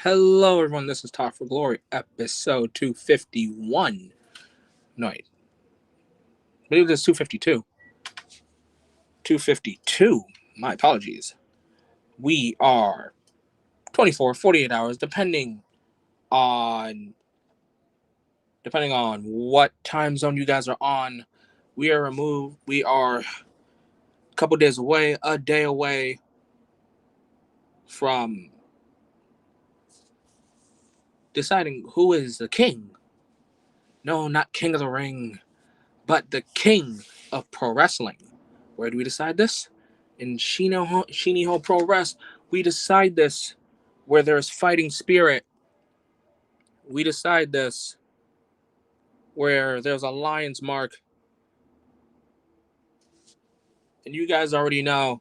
Hello, everyone. This is Talk for Glory, episode 251. No, wait. I believe this is 252. 252. My apologies. We are 24, 48 hours, depending on what time zone you guys are on. We are removed. We are a couple days away, a day away from deciding who is the king. No, not King of the Ring, but the king of pro wrestling. Where do we decide this? In Shiniho Pro Wrest, we decide this where there's fighting spirit. We decide this where there's a lion's mark. And you guys already know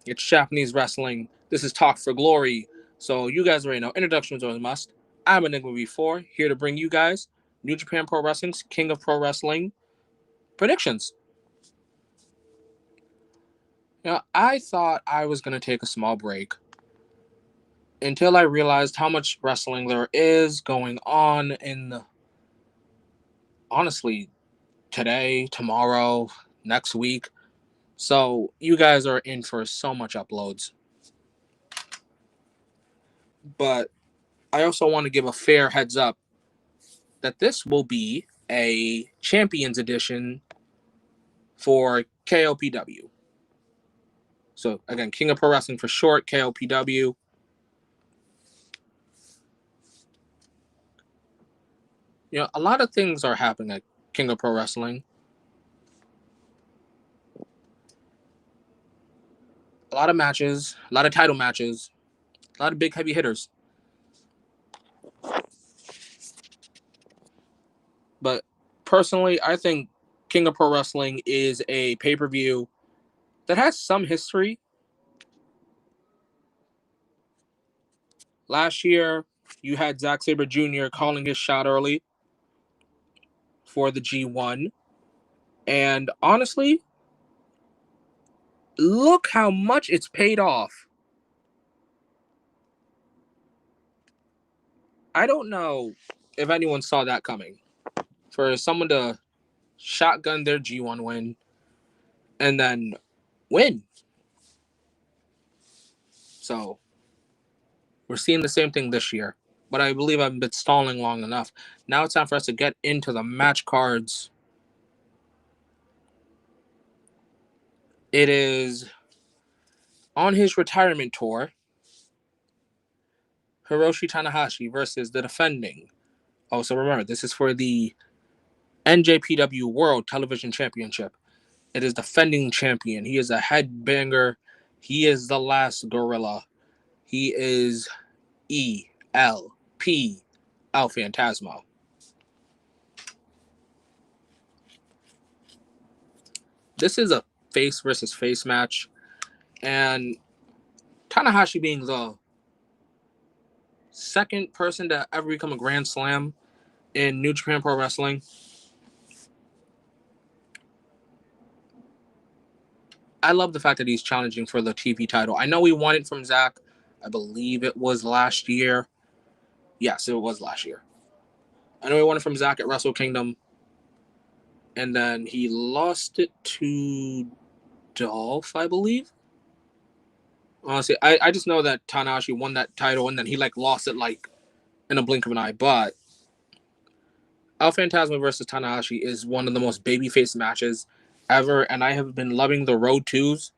it's Japanese wrestling. This is Talk for Glory. So you guys already know. Introductions are a must. I'm Enigma V4, here to bring you guys New Japan Pro Wrestling's King of Pro Wrestling predictions. Now, I thought I was going to take a small break until I realized how much wrestling there is going on honestly, today, tomorrow, next week. So you guys are in for so much uploads. But I also want to give a fair heads up that this will be a Champions Edition for KOPW. So again, King of Pro Wrestling for short, KOPW. A lot of things are happening at King of Pro Wrestling. A lot of matches, a lot of title matches, a lot of big heavy hitters. But personally, I think King of Pro Wrestling is a pay-per-view that has some history. Last year, you had Zack Sabre Jr. calling his shot early for the G1. And honestly, look how much it's paid off. I don't know if anyone saw that coming. For someone to shotgun their G1 win and then win. So, we're seeing the same thing this year. But I believe I've been stalling long enough. Now it's time for us to get into the match cards. It is on his retirement tour, Hiroshi Tanahashi versus the defending. Also, remember, this is for the NJPW World Television Championship. It is defending champion. He is a headbanger. He is the last gorilla. He is ELP, El Phantasmo. This is a face versus face match. And Tanahashi being the second person to ever become a Grand Slam in New Japan Pro Wrestling, I love the fact that he's challenging for the TV title. I know he won it from Zack. I believe it was last year. Yes, it was last year. I know he won it from Zack at Wrestle Kingdom. And then he lost it to Dolph, I believe. Honestly, I just know that Tanahashi won that title and then he lost it in a blink of an eye. But El Phantasmo versus Tanahashi is one of the most babyface matches ever, and I have been loving the Road 2s.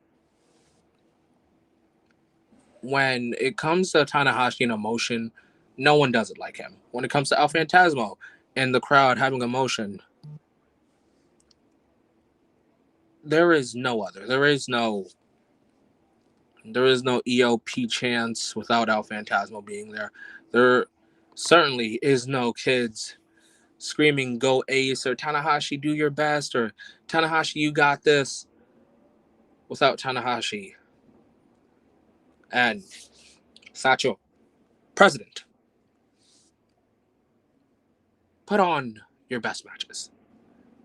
When it comes to Tanahashi and emotion, no one does it like him. When it comes to El Phantasmo and the crowd having emotion, there is no other. There is no ELP chance without El Phantasmo being there. There certainly is no kids screaming, "Go Ace," or "Tanahashi, do your best," or "Tanahashi, you got this," without Tanahashi and Sacho, president. Put on your best matches.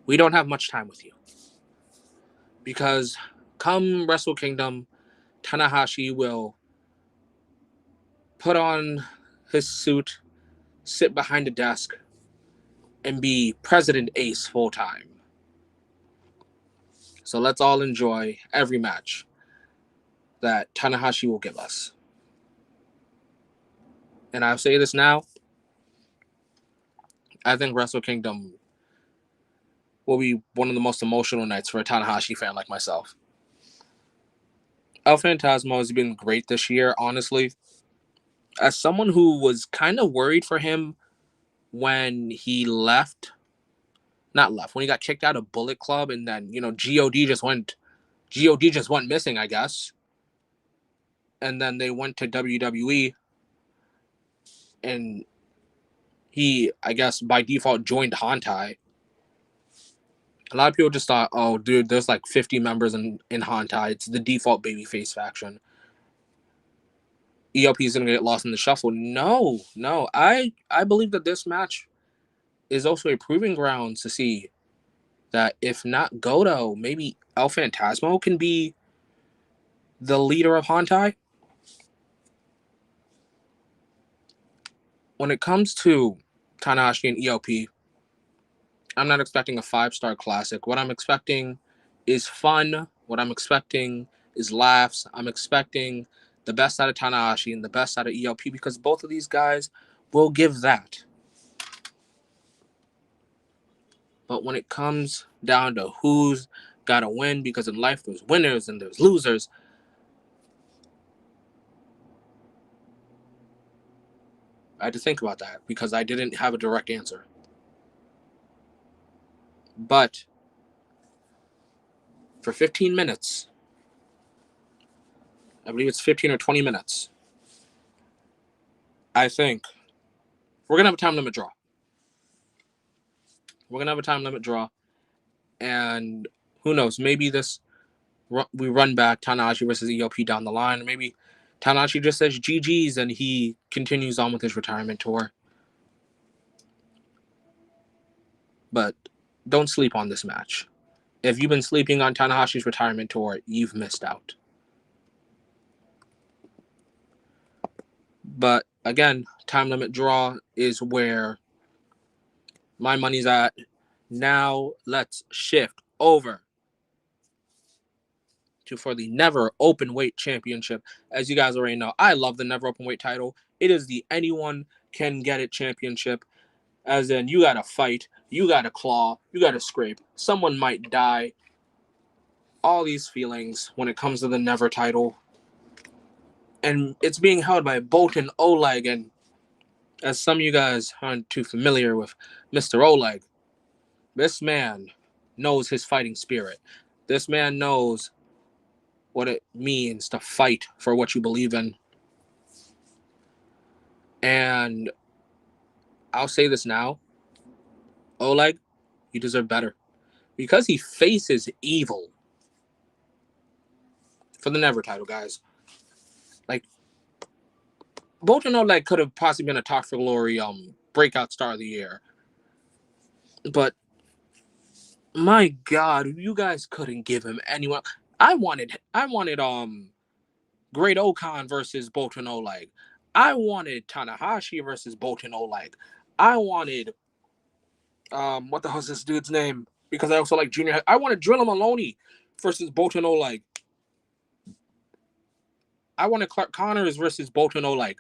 We don't have much time with you. Because come Wrestle Kingdom, Tanahashi will put on his suit, sit behind a desk, and be President Ace full time. So let's all enjoy every match that Tanahashi will give us. And I'll say this now, I think Wrestle Kingdom will be one of the most emotional nights for a Tanahashi fan like myself. El Phantasmo has been great this year, honestly. As someone who was kind of worried for him when he when he got kicked out of Bullet Club, and then, God just went missing, I guess. And then they went to WWE, and he, I guess, by default joined Hantai. A lot of people just thought, oh, dude, there's like 50 members in Hantai. It's the default babyface faction. ELP is going to get lost in the shuffle. No. I believe that this match is also a proving ground to see that if not Goto, maybe El Phantasmo can be the leader of Hantai. When it comes to Tanahashi and ELP, I'm not expecting a 5-star classic. What I'm expecting is fun. What I'm expecting is laughs. I'm expecting the best out of Tanahashi and the best out of ELP, because both of these guys will give that. But when it comes down to who's got to win, because in life there's winners and there's losers, I had to think about that because I didn't have a direct answer. But for 15 minutes, I believe it's 15 or 20 minutes, I think we're going to have a time limit draw. We're going to have a time limit draw. And who knows, maybe we run back Tanahashi versus ELP down the line. Or maybe Tanahashi just says GG's and he continues on with his retirement tour. But don't sleep on this match. If you've been sleeping on Tanahashi's retirement tour, you've missed out. But again, time limit draw is where my money's at. Now let's shift over for the Never Openweight Championship. As you guys already know, I love the Never Openweight title. It is the anyone can get it championship. As in, you gotta fight, you gotta claw, you gotta scrape. Someone might die. All these feelings when it comes to the Never title. And it's being held by Boltin Oleg. And as some of you guys aren't too familiar with Mr. Oleg, this man knows his fighting spirit. This man knows what it means to fight for what you believe in. And I'll say this now, Oleg, you deserve better. Because he faces evil for the Never title, guys. Like, Boltin Oleg could have possibly been a Talk for Glory breakout star of the year. But my God, you guys couldn't give him anyone. I wanted Great Okan versus Boltin Oleg. I wanted Tanahashi versus Boltin Oleg. I wanted what the hell's this dude's name? Because I also like Junior. I wanted Drilla Maloney versus Boltin Oleg. I wanted Clark Connors versus Boltin Oleg.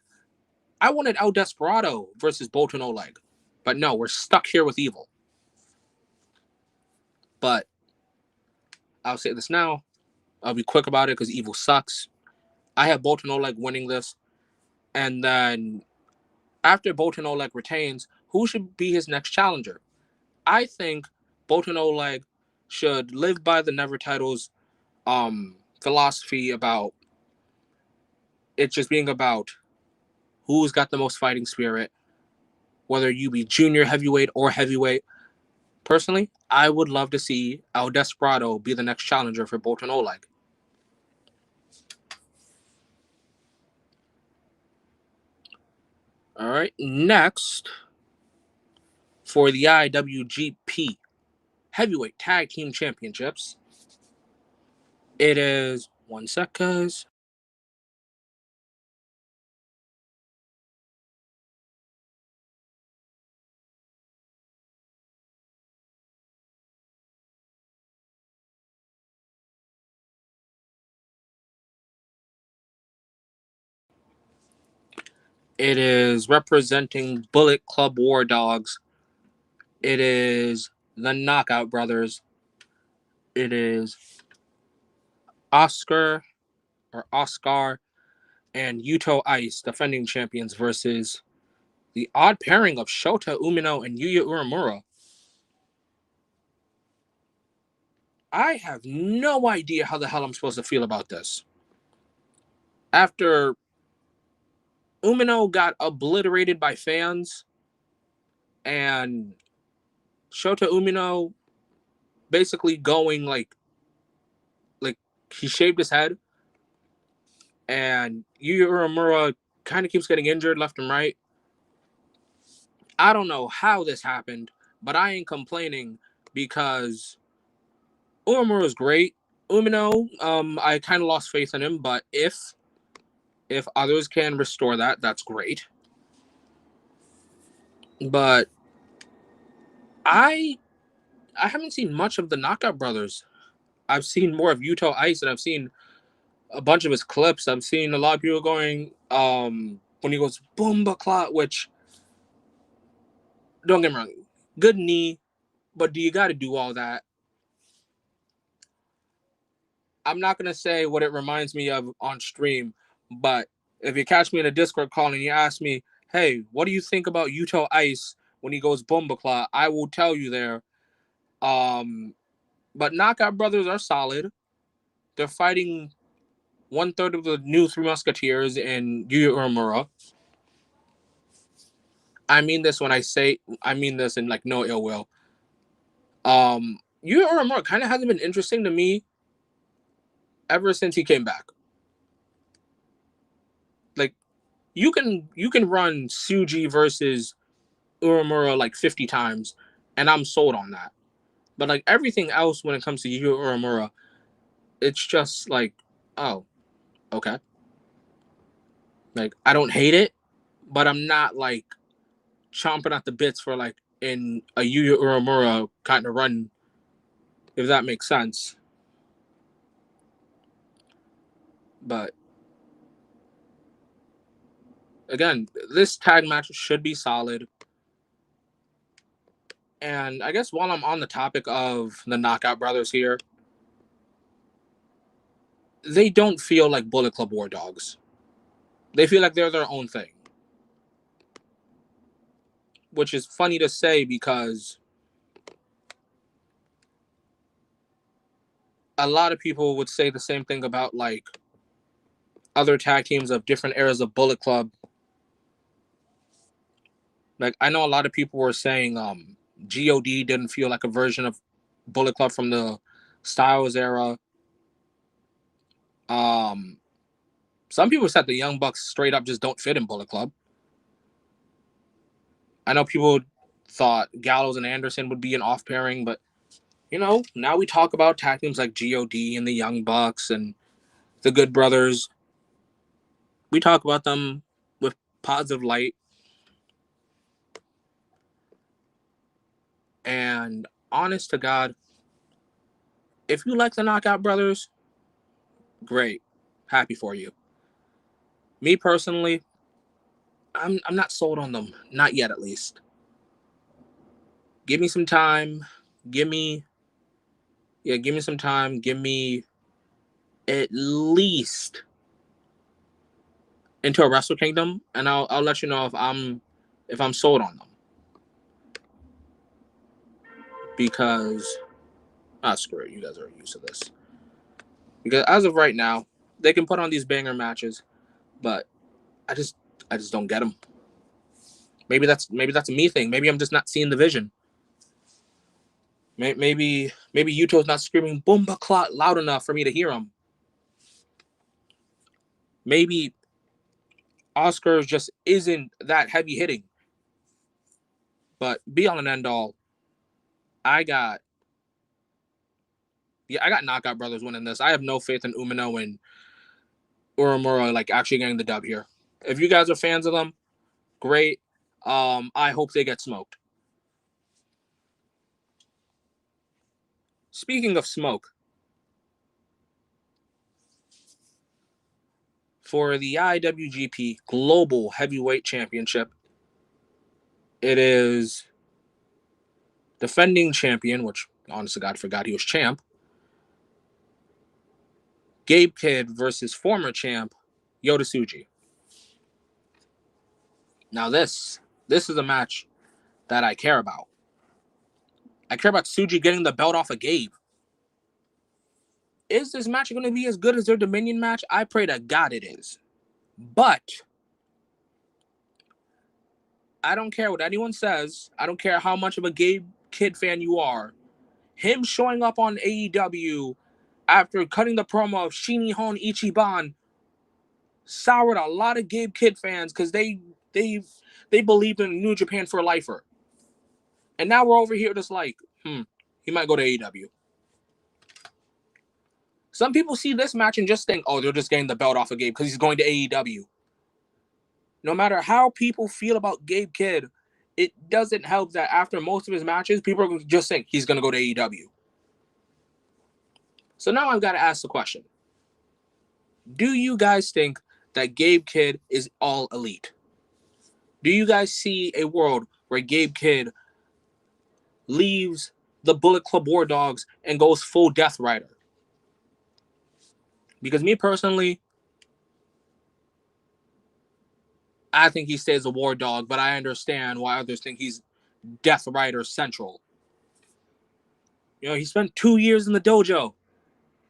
I wanted El Desperado versus Boltin Oleg. But no, we're stuck here with Evil. But I'll say this now. I'll be quick about it because Evil sucks. I have Boltin Oleg winning this. And then after Boltin Oleg retains, who should be his next challenger? I think Boltin Oleg should live by the Never titles philosophy about it just being about who's got the most fighting spirit, whether you be junior heavyweight or heavyweight. Personally, I would love to see El Desperado be the next challenger for Boltin Oleg. All right, next for the IWGP Heavyweight Tag Team Championships, it is, one sec, guys. It is representing Bullet Club War Dogs. It is the Knockout Brothers. It is Oscar and Yuto Ice, defending champions, versus the odd pairing of Shota Umino and Yuya Uemura. I have no idea how the hell I'm supposed to feel about this. After Umino got obliterated by fans and Shota Umino basically going like he shaved his head, and Yuya Uemura kind of keeps getting injured left and right. I don't know how this happened, but I ain't complaining because Uemura is great. Umino, I kind of lost faith in him, but if others can restore that, that's great. But I haven't seen much of the Knockout Brothers. I've seen more of Yuto Ice, and I've seen a bunch of his clips. I've seen a lot of people going when he goes Boomba Clot, which, don't get me wrong, good knee, but do you got to do all that? I'm not gonna say what it reminds me of on stream, but if you catch me in a Discord call and you ask me, "Hey, what do you think about Yuto Ice when he goes Boomba Clot?" I will tell you there. But Knockout Brothers are solid. They're fighting 1/3 of the new Three Musketeers in Yuya Uemura. I mean this in like no ill will. Yuya Uemura kind of hasn't been interesting to me ever since he came back. Like you can run Suji versus Uemura like 50 times, and I'm sold on that. But like everything else when it comes to Yuya Uemura, it's just like, oh, okay. Like I don't hate it, but I'm not like chomping at the bits for like in a Yuya Uemura kind of run, if that makes sense. But again, this tag match should be solid. And I guess while I'm on the topic of the Knockout Brothers here, they don't feel like Bullet Club War Dogs. They feel like they're their own thing. Which is funny to say because a lot of people would say the same thing about like other tag teams of different eras of Bullet Club. Like I know a lot of people were saying God didn't feel like a version of Bullet Club from the Styles era. Some people said the Young Bucks straight up just don't fit in Bullet Club. I know people thought Gallows and Anderson would be an off pairing, but you know, now we talk about tag teams like God and the Young Bucks and the Good Brothers. We talk about them with positive light. And honest to God, if you like the Knockout Brothers, great. Happy for you. Me personally, I'm not sold on them. Not yet, at least. Give me some time. Give me some time. Give me at least into Wrestle Kingdom, and I'll let you know if I'm sold on them. Because screw it, you guys are used to this. Because as of right now, they can put on these banger matches, but I just don't get them. Maybe that's a me thing. Maybe I'm just not seeing the vision. Maybe Yuto's not screaming "Boomba Clot" loud enough for me to hear him. Maybe Oscar just isn't that heavy hitting. But be all and end all, I got Knockout Brothers winning this. I have no faith in Umino and Uemura like actually getting the dub here. If you guys are fans of them, great. I hope they get smoked. Speaking of smoke, For the IWGP Global Heavyweight Championship, it is defending champion, which honestly God forgot he was champ, Gabe Kidd versus former champ Yota Tsuji. Now this is a match that I care about. I care about Tsuji getting the belt off of Gabe. Is this match going to be as good as their Dominion match? I pray to God it is. But I don't care what anyone says. I don't care how much of a Gabe Kidd fan you are. Him showing up on AEW after cutting the promo of Shinihon Ichiban soured a lot of Gabe Kidd fans because they believed in New Japan for a lifer. And now we're over here just like, he might go to AEW. Some people see this match and just think, oh, they're just getting the belt off of Gabe because he's going to AEW. No matter how people feel about Gabe Kidd, it doesn't help that after most of his matches, people are just saying he's going to go to AEW. So now I've got to ask the question. Do you guys think that Gabe Kidd is all elite? Do you guys see a world where Gabe Kidd leaves the Bullet Club War Dogs and goes full Death Rider? Because me personally, I think he stays a War Dog, but I understand why others think he's Death Rider Central. You know, he spent 2 years in the dojo.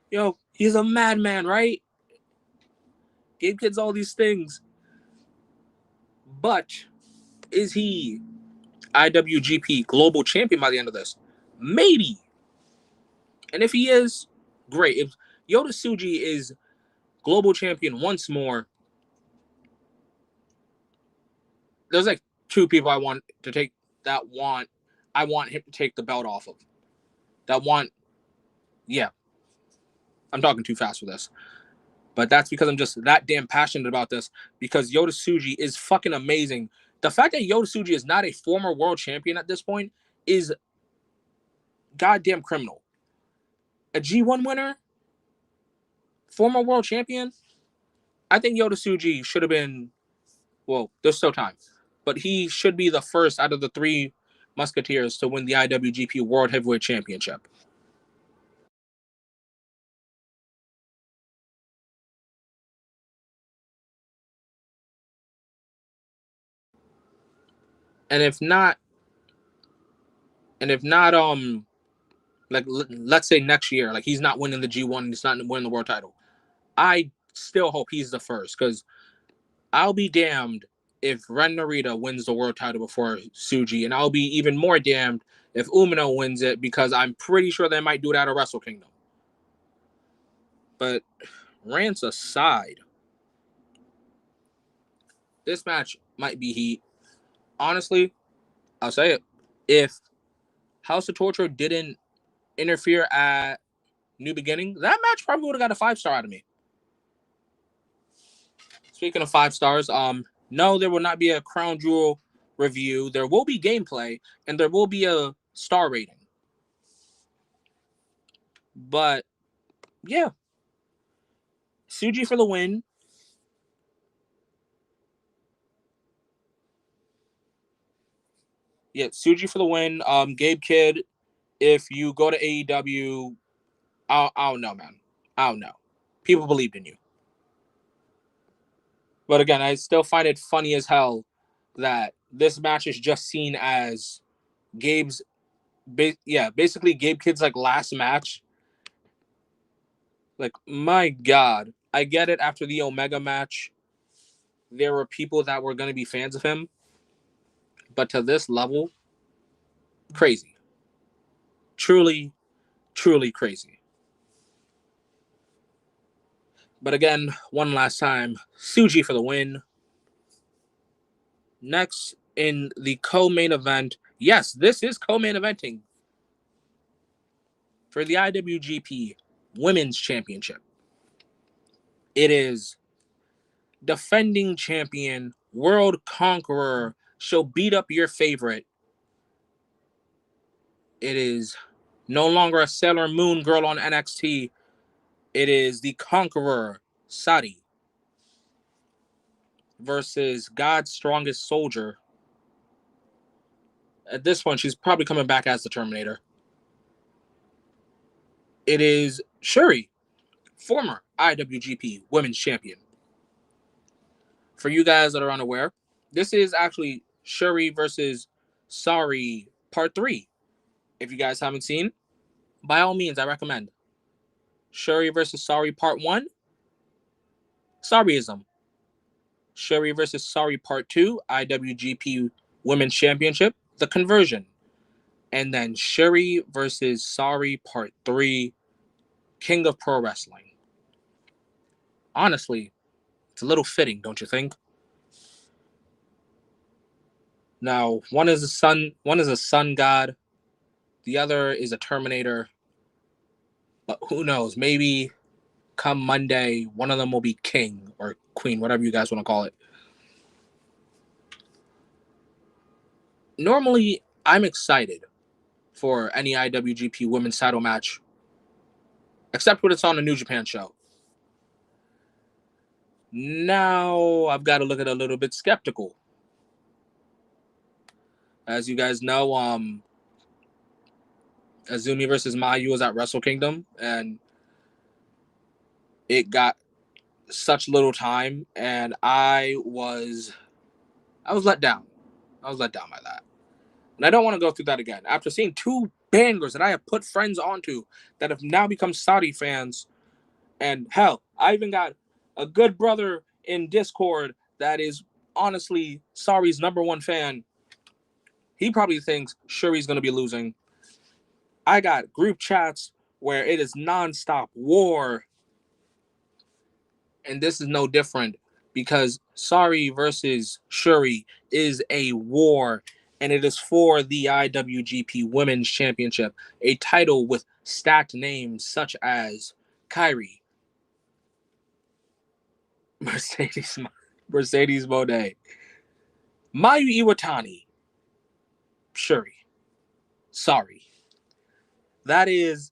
You know, he's a madman, right? Gabe Kidd's all these things. But is he IWGP Global Champion by the end of this? Maybe. And if he is, great. If Yota Tsuji is Global Champion once more, there's like two people I want him to take the belt off of. I'm talking too fast for this. But that's because I'm just that damn passionate about this. Because Yota Tsuji is fucking amazing. The fact that Yota Tsuji is not a former world champion at this point is goddamn criminal. A G1 winner? Former world champion? I think Yota Tsuji should have been, well, there's still time. But he should be the first out of the three Musketeers to win the IWGP World Heavyweight Championship. And if not, like let's say next year, like he's not winning the G1, he's not winning the world title. I still hope he's the first because I'll be damned if Ren Narita wins the world title before Tsuji, and I'll be even more damned if Umino wins it because I'm pretty sure they might do it out of Wrestle Kingdom. But rants aside, this match might be heat. Honestly, I'll say it. If House of Torture didn't interfere at New Beginning, that match probably would have got a 5-star out of me. Speaking of 5 stars, no, there will not be a Crown Jewel review. There will be gameplay, and there will be a star rating. But, yeah. Tsuji for the win. Yeah, Tsuji for the win. Gabe Kidd, if you go to AEW, I don't know, man. I don't know. People believed in you. But again, I still find it funny as hell that this match is just seen as Gabe's, basically Gabe Kidd's like last match. Like, my God. I get it after the Omega match. There were people that were going to be fans of him. But to this level, crazy. Truly, truly crazy. But again, one last time, Tsuji for the win. Next in the co-main event. Yes, this is co-main eventing for the IWGP Women's Championship. It is defending champion, world conqueror. She'll beat up your favorite. It is no longer a Sailor Moon girl on NXT. It is the conqueror, Sari. versus God's Strongest Soldier. At this point, she's probably coming back as the Terminator. It is Shuri, former IWGP Women's Champion. For you guys that are unaware, this is actually Shuri versus Sorry Part 3. If you guys haven't seen, by all means, I recommend. Shuri versus Sorry Part 1, Sorryism. Shuri versus Sorry Part 2, IWGP Women's Championship, The Conversion. And then Shuri versus Sorry Part 3, King of Pro Wrestling. Honestly, it's a little fitting, don't you think? Now, one is a sun god, the other is a Terminator. But who knows? Maybe come Monday, one of them will be king or queen, whatever you guys want to call it. Normally, I'm excited for any IWGP Women's title match, except when it's on a New Japan show. Now, I've got to look at it a little bit skeptical. As you guys know, Azumi versus Mayu was at Wrestle Kingdom, and it got such little time, and I was let down. I was let down by that. And I don't want to go through that again. After seeing two bangers that I have put friends onto that have now become Saudi fans, and hell, I even got a good brother in Discord that is honestly Sari's #1 fan. He probably thinks Shuri's going to be losing. I got group chats where it is nonstop war. And this is no different because Sari versus Shuri is a war, and it is for the IWGP Women's Championship, a title with stacked names such as Kairi, Mercedes Moné, Mayu Iwatani, Shuri, Sari. That is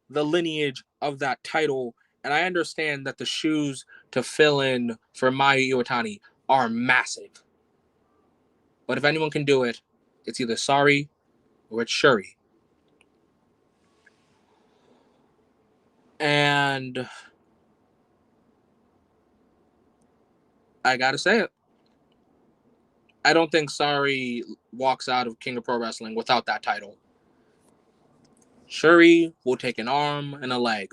the lineage of that title, and I understand that the shoes to fill in for Mayu Iwatani are massive. But if anyone can do it, it's either Sari or it's Shuri. And I gotta say it. I don't think Sari walks out of King of Pro Wrestling without that title. Shuri will take an arm and a leg,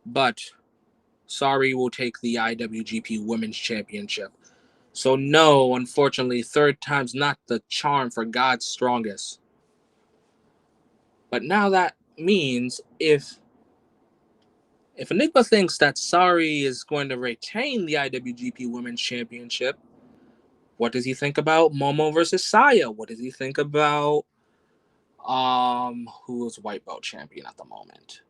but Sari will take the IWGP Women's Championship. So no, unfortunately, third time's not the charm for God's Strongest. But now that means if Enigma thinks that Sari is going to retain the IWGP Women's Championship, what does he think about Momo versus Saya? What does he think about who is white belt champion at the moment?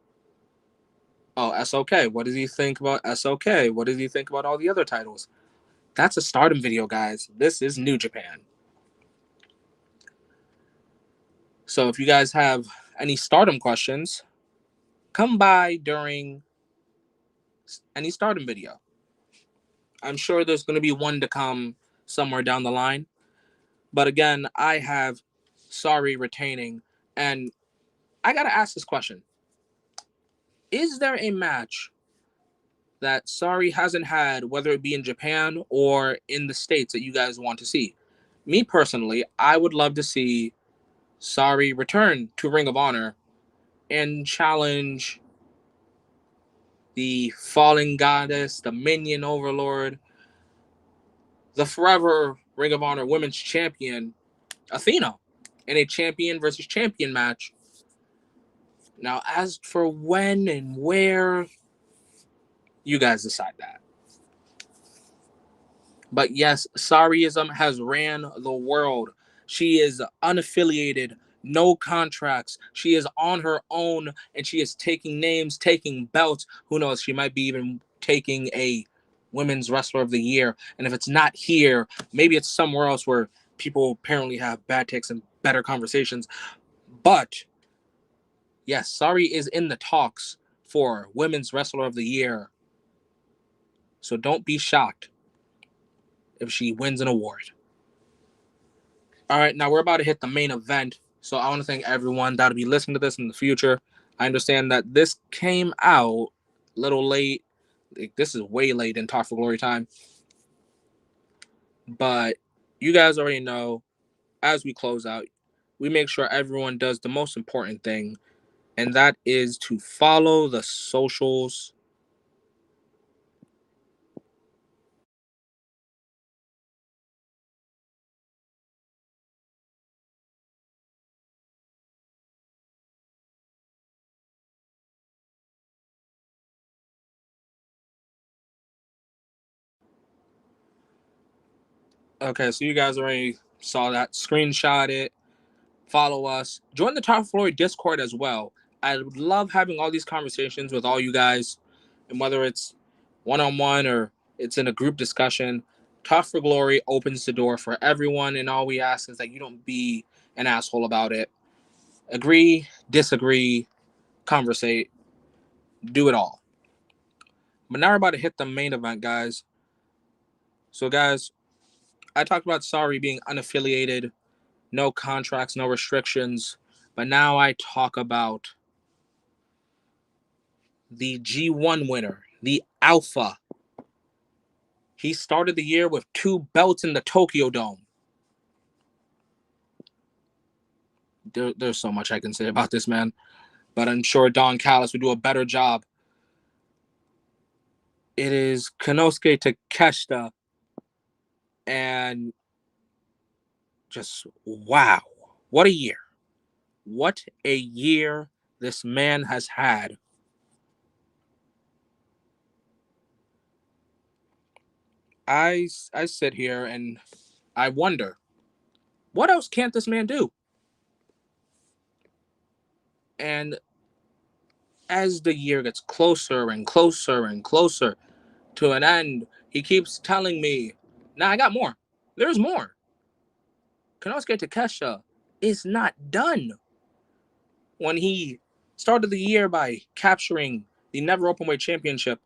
Oh, SOK. What does he think about SOK? What does he think about all the other titles? That's a Stardom video, guys. This is New Japan. So if you guys have any Stardom questions, come by during any Stardom video. I'm sure there's going to be one to come somewhere down the line. But again, I have Sari retaining. And I got to ask this question. Is there a match that Sari hasn't had, whether it be in Japan or in the States, that you guys want to see? Me personally, I would love to see Sari return to Ring of Honor and challenge the Fallen Goddess, the Minion Overlord, the forever Ring of Honor Women's Champion, Athena, in a champion versus champion match. Now, as for when and where, you guys decide that. But yes, Sariism has ran the world. She is unaffiliated, no contracts. She is on her own, and she is taking names, taking belts. Who knows? She might be even taking a Women's Wrestler of the Year. And if it's not here, maybe it's somewhere else where people apparently have bad takes and better conversations. But yes, Sari is in the talks for Women's Wrestler of the Year. So don't be shocked. if she wins an award. All right, now we're about to hit the main event. So I want to thank everyone that'll be listening to this in the future. I understand that this came out a little late. This is way late in Talk for Glory time. But you guys already know, as we close out, we make sure everyone does the most important thing, and that is to follow the socials. Okay, so you guys already saw that. Screenshot it. Follow us. Join the Top Floor Discord as well. I love having all these conversations with all you guys, and whether it's one-on-one or it's in a group discussion, Top for Glory opens the door for everyone, and all we ask is that you don't be an asshole about it. Agree, disagree, conversate, do it all. But now we're about to hit the main event, guys. So, guys, I talked about Sorry being unaffiliated, no contracts, no restrictions, but now I talk about the G1 winner, the Alpha. He started the year with 2 belts in the Tokyo Dome. There's so much I can say about this man, but I'm sure Don Callis would do a better job. It is Konosuke Takeshita, and just wow, what a year. What a year this man has had. I sit here and I wonder, what else can't this man do? And as the year gets closer and closer and closer to an end, he keeps telling me, nah, I got more. There's more. Konosuke Takeshita is not done. When he started the year by capturing the Never Openweight Championship,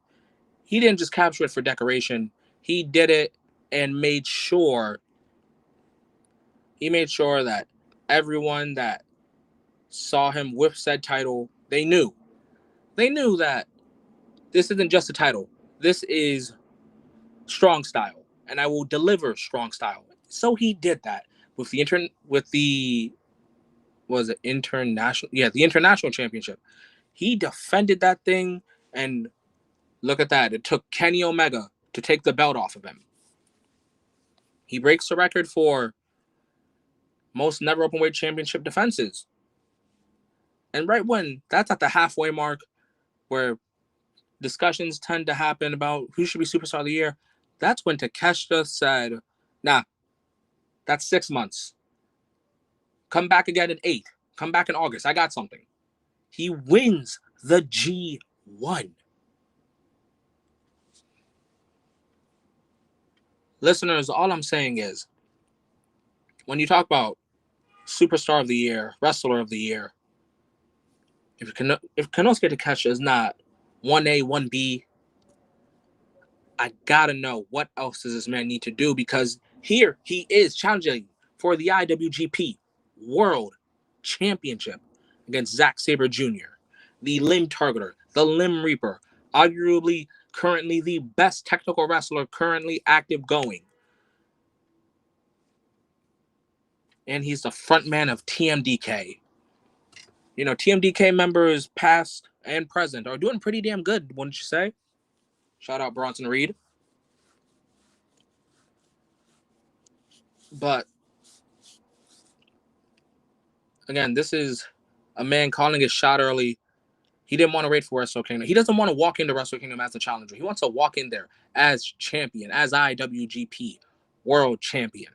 he didn't just capture it for decoration. He did it and made sure that everyone that saw him with said title, they knew that this isn't just a title. This is strong style, and I will deliver strong style. So he did that with the was it international? Yeah, the international championship. He defended that thing, and look at that. It took Kenny Omega to take the belt off of him. He breaks the record for most never openweight championship defenses. And right when that's at the halfway mark, where discussions tend to happen about who should be superstar of the year, that's when Takeshita said, nah, that's 6 months. Come back again in 8. Come back in August. I got something. He wins the G1. Listeners, all I'm saying is, when you talk about superstar of the year, wrestler of the year, if Konosuke Takeshita is not 1A, 1B, I gotta know what else does this man need to do, because here he is challenging for the IWGP World Championship against Zack Sabre Jr., the Limb Targeter, the Limb Reaper, arguably currently the best technical wrestler currently active going. And he's the front man of TMDK. You know, TMDK members past and present are doing pretty damn good, wouldn't you say? Shout out Bronson Reed. But again, this is a man calling his shot early. He didn't want to wait for Wrestle Kingdom. He doesn't want to walk into Wrestle Kingdom as a challenger. He wants to walk in there as champion, as IWGP World Champion.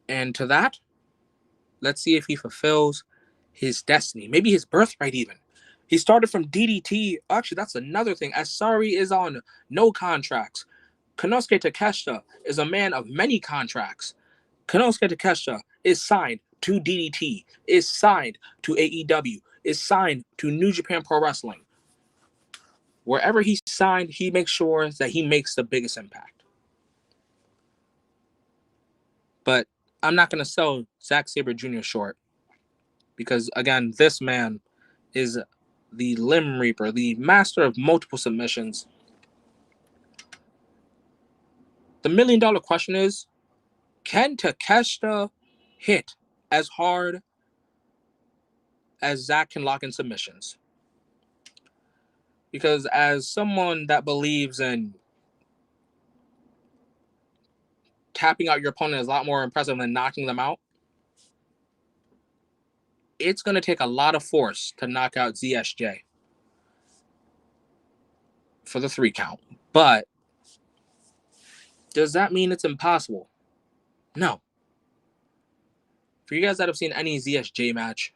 And to that, let's see if he fulfills his destiny, maybe his birthright even. He started from DDT. Actually, that's another thing. As Sorry is on no contracts, Konosuke Takeshita is a man of many contracts. Konosuke Takeshita is signed to DDT, is signed to AEW, is signed to New Japan Pro Wrestling. wherever he's signed, he makes sure that he makes the biggest impact. But I'm not going to sell Zack Sabre Jr. short because, again, this man is the Limb Reaper, the master of multiple submissions. The $1 million question is, can Takeshita hit as hard as Zack can lock in submissions? Because as someone that believes in tapping out your opponent is a lot more impressive than knocking them out, it's going to take a lot of force to knock out ZSJ for the 3 count. But does that mean it's impossible? No. For you guys that have seen any ZSJ match,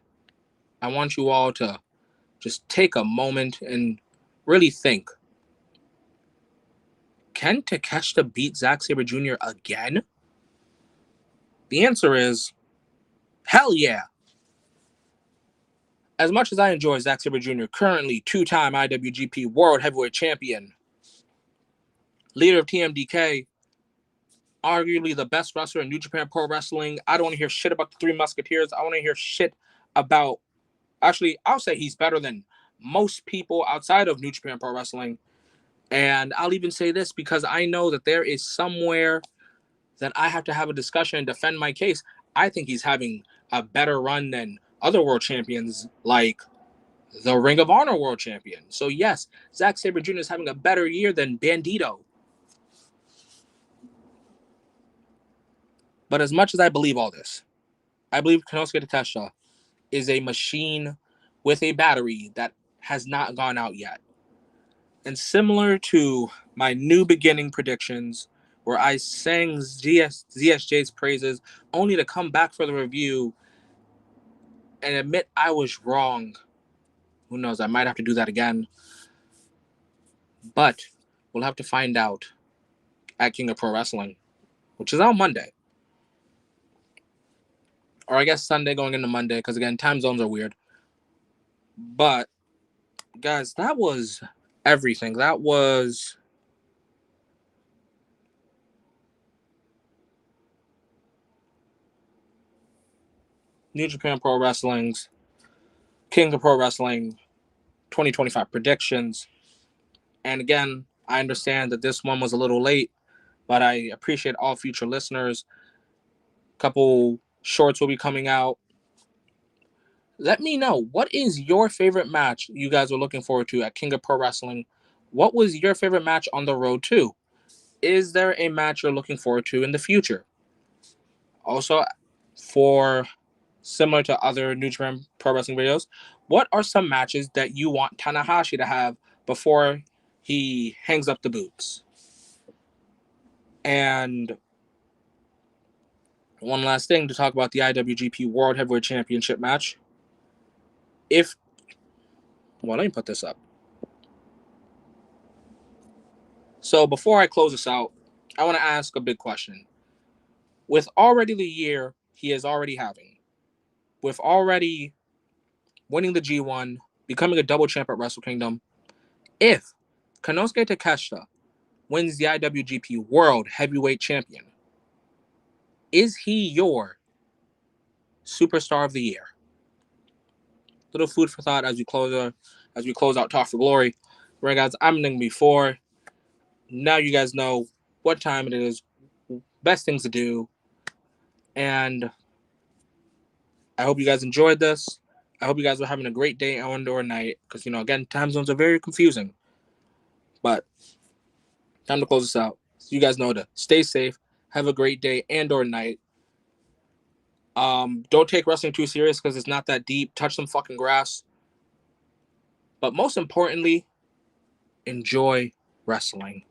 I want you all to just take a moment and really think. Can Takeshita beat Zack Sabre Jr. again? The answer is, hell yeah. As much as I enjoy Zack Sabre Jr., currently 2-time IWGP World Heavyweight Champion, leader of TMDK, arguably the best wrestler in New Japan Pro Wrestling. I don't want to hear shit about the Three Musketeers. I want to hear shit about... Actually, I'll say he's better than most people outside of New Japan Pro Wrestling. And I'll even say this because I know that there is somewhere that I have to have a discussion and defend my case. I think he's having a better run than other world champions like the Ring of Honor world champion. So yes, Zack Sabre Jr. is having a better year than Bandito. But as much as I believe all this, I believe Konosuke Takeshita is a machine with a battery that has not gone out yet. And similar to my new beginning predictions, where I sang ZSJ's praises only to come back for the review and admit I was wrong. Who knows? I might have to do that again. But we'll have to find out at King of Pro Wrestling, which is on Monday. Or I guess Sunday going into Monday, because again, time zones are weird. But, guys, that was everything. That was... New Japan Pro Wrestling's King of Pro Wrestling 2025 predictions. And again, I understand that this one was a little late, but I appreciate all future listeners. A couple shorts will be coming out. Let me know, what is your favorite match you guys are looking forward to at King of Pro Wrestling? What was your favorite match on the road to? Is there a match you're looking forward to in the future? Also, for similar to other New Japan Pro Wrestling videos, what are some matches that you want Tanahashi to have before he hangs up the boots? And one last thing to talk about the IWGP World Heavyweight Championship match. Let me put this up. So before I close this out, I want to ask a big question. With already the year he is already having, with already winning the G1, becoming a double champ at Wrestle Kingdom, if Konosuke Takeshita wins the IWGP World Heavyweight Champion, is he your Superstar of the Year? Little food for thought as we close out Talk for Glory. Right, guys, I'm ending before. Now you guys know what time it is, best things to do, and I hope you guys enjoyed this. I hope you guys are having a great day and or night, because, again, time zones are very confusing. But time to close this out. So you guys know to stay safe, have a great day and or night. Don't take wrestling too serious because it's not that deep. Touch some fucking grass. But most importantly, enjoy wrestling.